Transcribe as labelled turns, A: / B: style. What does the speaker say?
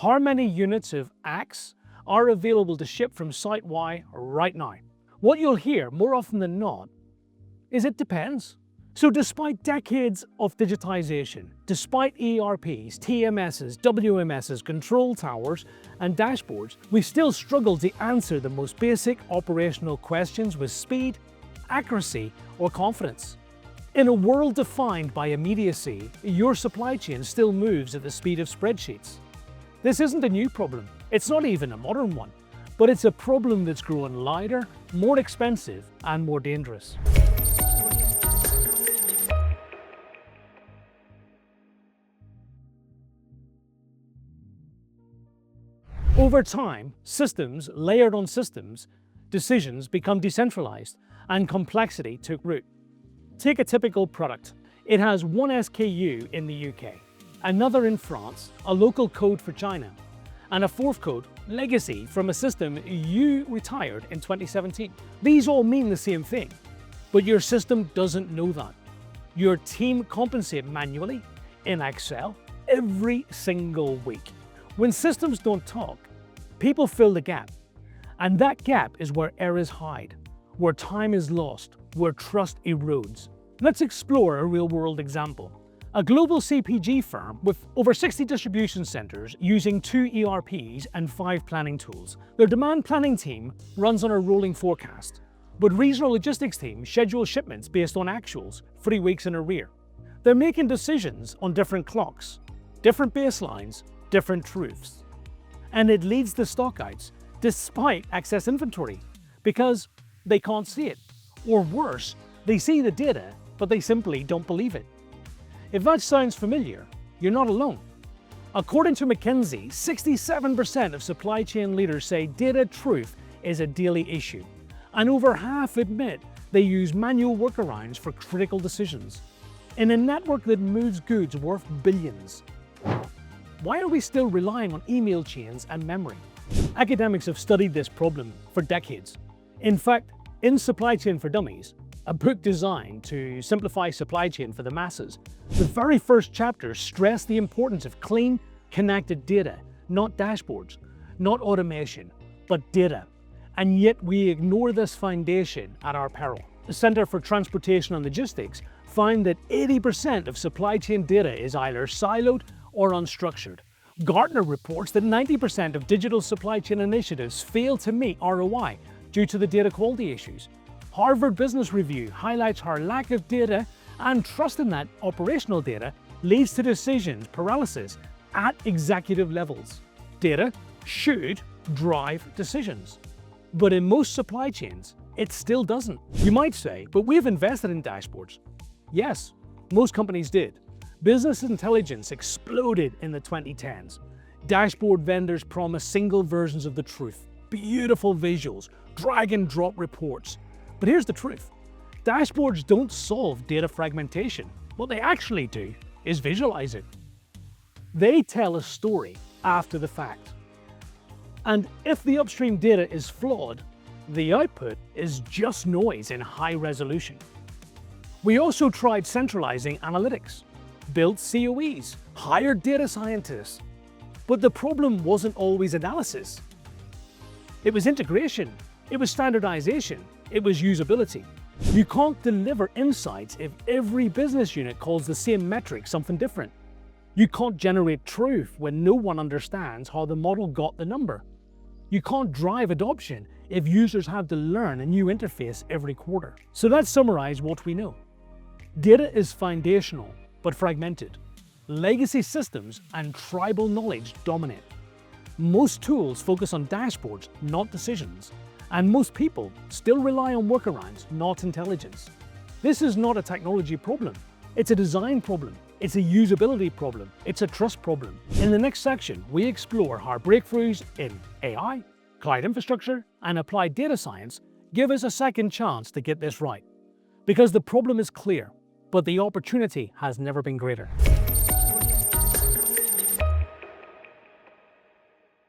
A: How many units of X are available to ship from site Y right now? What you'll hear more often than not is it depends. So despite decades of digitization, despite ERPs, TMSs, WMSs, control towers, and dashboards, we still struggle to answer the most basic operational questions with speed, accuracy, or confidence. In a world defined by immediacy, your supply chain still moves at the speed of spreadsheets. This isn't a new problem. It's not even a modern one, but it's a problem that's growing louder, more expensive, and more dangerous. Over time, systems layered on systems, decisions become decentralized, and complexity took root. Take a typical product. It has one SKU in the UK, another in France, a local code for China, and a fourth code, legacy, from a system you retired in 2017. These all mean the same thing, but your system doesn't know that. Your team compensate manually in Excel every single week. When systems don't talk, people fill the gap, and that gap is where errors hide, where time is lost, where trust erodes. Let's explore a real-world example. A global CPG firm with over 60 distribution centers using 2 ERPs and 5 planning tools. Their demand planning team runs on a rolling forecast, but regional logistics teams schedule shipments based on actuals 3 weeks in arrear. They're making decisions on different clocks, different baselines, different truths. And it leads to stockouts despite excess inventory because they can't see it. Or worse, they see the data, but they simply don't believe it. If that sounds familiar, you're not alone. According to McKinsey, 67% of supply chain leaders say data truth is a daily issue, and over half admit they use manual workarounds for critical decisions. In a network that moves goods worth billions, why are we still relying on email chains and memory? Academics have studied this problem for decades. In fact, in Supply Chain for Dummies, a book designed to simplify supply chain for the masses, the very first chapter stressed the importance of clean, connected data, not dashboards, not automation, but data. And yet we ignore this foundation at our peril. The Center for Transportation and Logistics found that 80% of supply chain data is either siloed or unstructured. Gartner reports that 90% of digital supply chain initiatives fail to meet ROI due to the data quality issues. Harvard Business Review highlights how lack of data and trust in that operational data leads to decisions paralysis at executive levels. Data should drive decisions, but in most supply chains, it still doesn't. You might say, but we've invested in dashboards. Yes, most companies did. Business intelligence exploded in the 2010s. Dashboard vendors promised single versions of the truth, beautiful visuals, drag and drop reports. But here's the truth. Dashboards don't solve data fragmentation. What they actually do is visualize it. They tell a story after the fact. And if the upstream data is flawed, the output is just noise in high resolution. We also tried centralizing analytics, built COEs, hired data scientists. But the problem wasn't always analysis. It was integration, it was standardization, it was usability. You can't deliver insights if every business unit calls the same metric something different. You can't generate truth when no one understands how the model got the number. You can't drive adoption if users have to learn a new interface every quarter. So let's summarize what we know. Data is foundational, but fragmented. Legacy systems and tribal knowledge dominate. Most tools focus on dashboards, not decisions. And most people still rely on workarounds, not intelligence. This is not a technology problem. It's a design problem. It's a usability problem. It's a trust problem. In the next section, we explore how breakthroughs in AI, cloud infrastructure, and applied data science give us a second chance to get this right. Because the problem is clear, but the opportunity has never been greater.